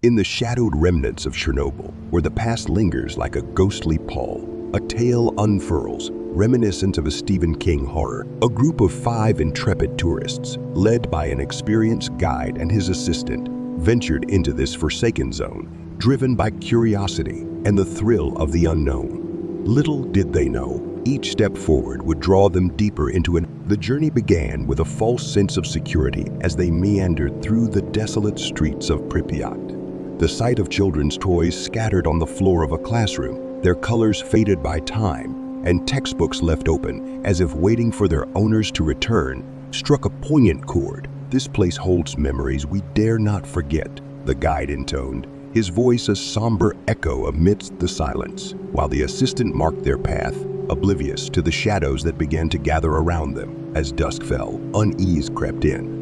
In the shadowed remnants of Chernobyl, where the past lingers like a ghostly pall, a tale unfurls, reminiscent of a Stephen King horror. A group of 5 intrepid tourists, led by an experienced guide and his assistant, ventured into this forsaken zone, driven by curiosity and the thrill of the unknown. Little did they know, each step forward would draw them deeper into an... The journey began with a false sense of security as they meandered through the desolate streets of Pripyat. The sight of children's toys scattered on the floor of a classroom, their colors faded by time, and textbooks left open as if waiting for their owners to return, struck a poignant chord. "This place holds memories we dare not forget," the guide intoned, his voice a somber echo amidst the silence, while the assistant marked their path, oblivious to the shadows that began to gather around them. As dusk fell, unease crept in.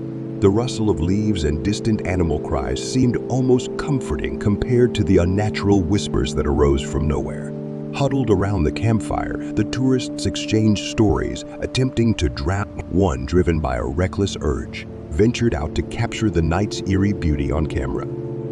The rustle of leaves and distant animal cries seemed almost comforting compared to the unnatural whispers that arose from nowhere. Huddled around the campfire, the tourists exchanged stories, attempting to drown. One, driven by a reckless urge, ventured out to capture the night's eerie beauty on camera.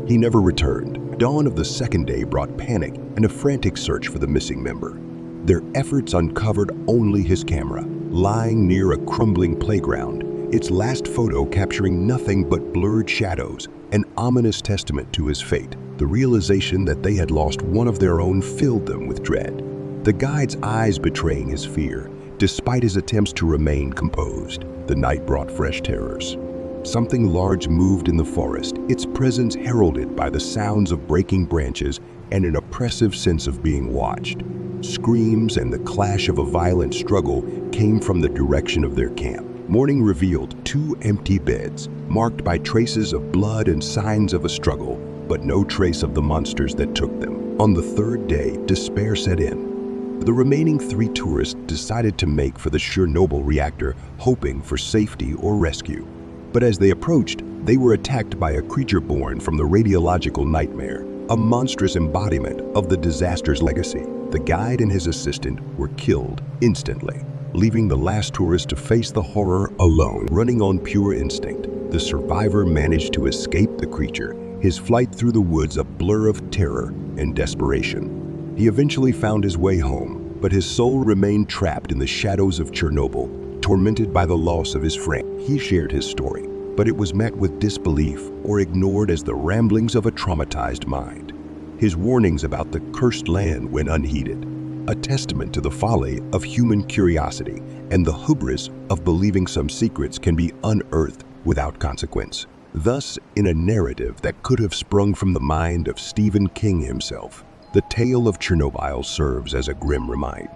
He never returned. Dawn of the second day brought panic and a frantic search for the missing member. Their efforts uncovered only his camera, lying near a crumbling playground, its last photo capturing nothing but blurred shadows, an ominous testament to his fate. The realization that they had lost one of their own filled them with dread, the guide's eyes betraying his fear, despite his attempts to remain composed. The night brought fresh terrors. Something large moved in the forest, its presence heralded by the sounds of breaking branches and an oppressive sense of being watched. Screams and the clash of a violent struggle came from the direction of their camp. Morning revealed 2 empty beds, marked by traces of blood and signs of a struggle, but no trace of the monsters that took them. On the 3rd day, despair set in. The remaining 3 tourists decided to make for the Chernobyl reactor, hoping for safety or rescue. But as they approached, they were attacked by a creature born from the radiological nightmare, a monstrous embodiment of the disaster's legacy. The guide and his assistant were killed instantly, leaving the last tourist to face the horror alone. Running on pure instinct, the survivor managed to escape the creature, his flight through the woods a blur of terror and desperation. He eventually found his way home, but his soul remained trapped in the shadows of Chernobyl, tormented by the loss of his friend. He shared his story, but it was met with disbelief or ignored as the ramblings of a traumatized mind. His warnings about the cursed land went unheeded, a testament to the folly of human curiosity and the hubris of believing some secrets can be unearthed without consequence. Thus, in a narrative that could have sprung from the mind of Stephen King himself, the tale of Chernobyl serves as a grim reminder.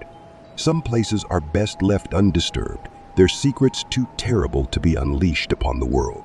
Some places are best left undisturbed, their secrets too terrible to be unleashed upon the world.